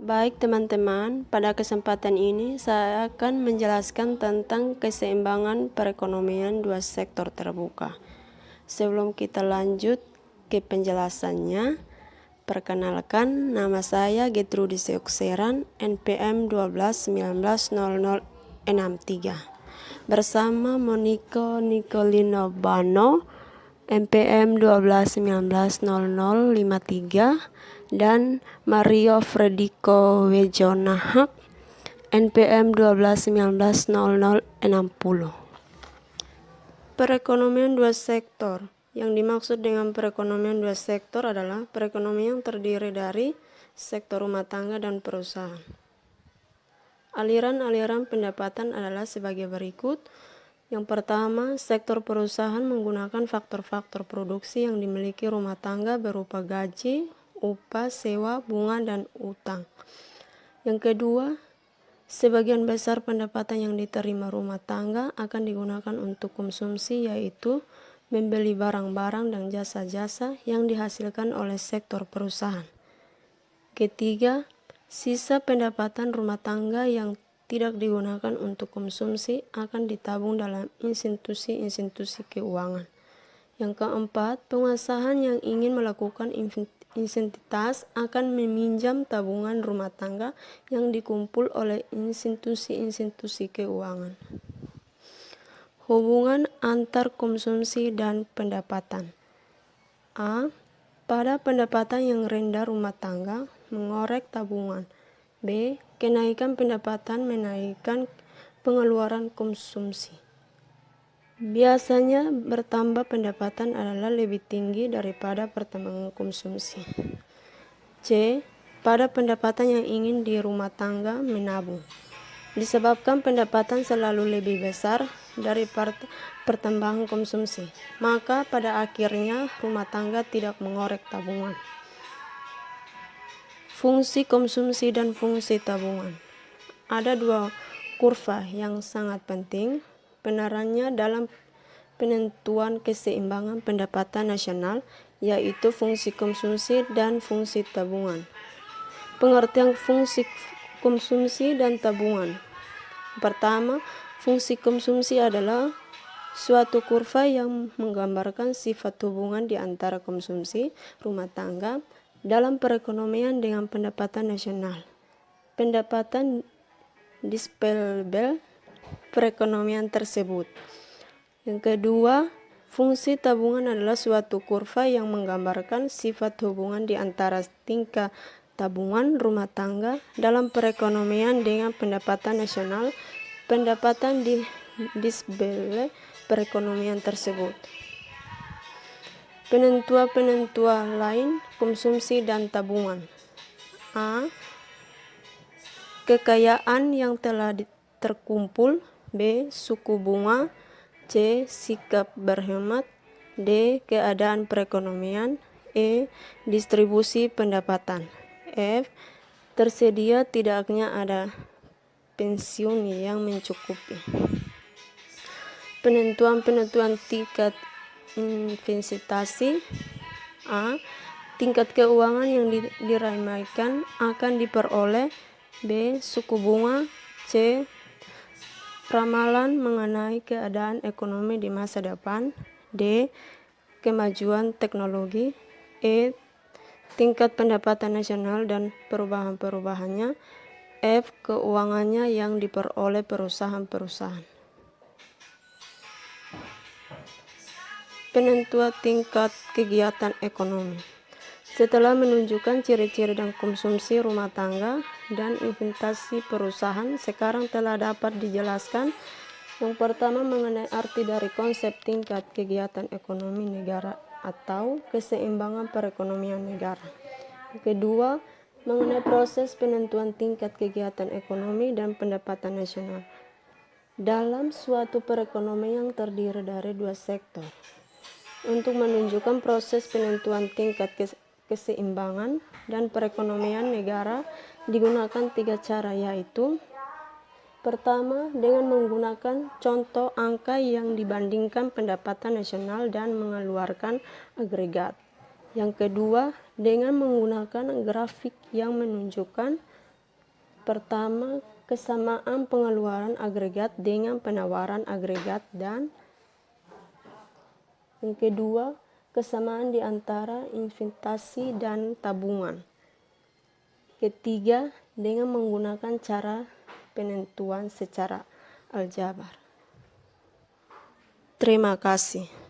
Baik teman-teman, pada kesempatan ini saya akan menjelaskan tentang keseimbangan perekonomian dua sektor terbuka. Sebelum kita lanjut ke penjelasannya, perkenalkan nama saya Gertrudis Seokseran, NPM 12190063, bersama Moniko Nicolino Bano, NPM 12190053, dan Mario Frediko Wejonahak, NPM 12190060. Perekonomian dua sektor. Yang dimaksud dengan perekonomian dua sektor adalah perekonomian yang terdiri dari sektor rumah tangga dan perusahaan. Aliran-aliran pendapatan adalah sebagai berikut. Yang pertama, sektor perusahaan menggunakan faktor-faktor produksi yang dimiliki rumah tangga berupa gaji, upah, sewa, bunga, dan utang. Yang kedua, sebagian besar pendapatan yang diterima rumah tangga akan digunakan untuk konsumsi, yaitu membeli barang-barang dan jasa-jasa yang dihasilkan oleh sektor perusahaan. Ketiga, sisa pendapatan rumah tangga yang tidak digunakan untuk konsumsi akan ditabung dalam institusi-institusi keuangan. Yang keempat, pengusaha yang ingin melakukan investasi akan meminjam tabungan rumah tangga yang dikumpul oleh institusi-institusi keuangan. Hubungan antar konsumsi dan pendapatan. A. Pada pendapatan yang rendah rumah tangga mengorek tabungan. B. Kenaikan pendapatan menaikkan pengeluaran konsumsi. Biasanya bertambah pendapatan adalah lebih tinggi daripada pertambahan konsumsi. C. Pada pendapatan yang ingin di rumah tangga menabung. Disebabkan pendapatan selalu lebih besar dari pertambahan konsumsi, maka pada akhirnya rumah tangga tidak mengorek tabungan. Fungsi konsumsi dan fungsi tabungan. Ada dua kurva yang sangat penting penerannya dalam penentuan keseimbangan pendapatan nasional, yaitu fungsi konsumsi dan fungsi tabungan. Pengertian fungsi konsumsi dan tabungan. Pertama, fungsi konsumsi adalah suatu kurva yang menggambarkan sifat hubungan di antara konsumsi rumah tangga dalam perekonomian dengan pendapatan nasional. Pendapatan disponible perekonomian tersebut. Yang kedua, fungsi tabungan adalah suatu kurva yang menggambarkan sifat hubungan di antara tingkat tabungan rumah tangga dalam perekonomian dengan pendapatan nasional, pendapatan disponible perekonomian tersebut. Penentuan-penentuan lain konsumsi dan tabungan. A. Kekayaan yang telah terkumpul. B. Suku bunga. C. Sikap berhemat. D. Keadaan perekonomian. E. Distribusi pendapatan. F. Tersedia tidaknya ada pensiun yang mencukupi. Penentuan-penentuan tingkat investasi. A. Tingkat keuangan yang diramaikan akan diperoleh. B. Suku bunga. C. Ramalan mengenai keadaan ekonomi di masa depan. D. Kemajuan teknologi. E. Tingkat pendapatan nasional dan perubahan-perubahannya. F. Keuangannya yang diperoleh perusahaan-perusahaan. Penentuan tingkat kegiatan ekonomi. Setelah menunjukkan ciri-ciri dan konsumsi rumah tangga dan investasi perusahaan, sekarang telah dapat dijelaskan yang pertama mengenai arti dari konsep tingkat kegiatan ekonomi negara atau keseimbangan perekonomian negara. Yang kedua, mengenai proses penentuan tingkat kegiatan ekonomi dan pendapatan nasional dalam suatu perekonomian yang terdiri dari dua sektor. Untuk menunjukkan proses penentuan tingkat keseimbangan dan perekonomian negara digunakan tiga cara, yaitu pertama, dengan menggunakan contoh angka yang dibandingkan pendapatan nasional dan mengeluarkan agregat. Yang kedua, dengan menggunakan grafik yang menunjukkan Pertama, kesamaan pengeluaran agregat dengan penawaran agregat, dan yang kedua, kesamaan di antara investasi dan tabungan. Ketiga, dengan menggunakan cara penentuan secara aljabar. Terima kasih.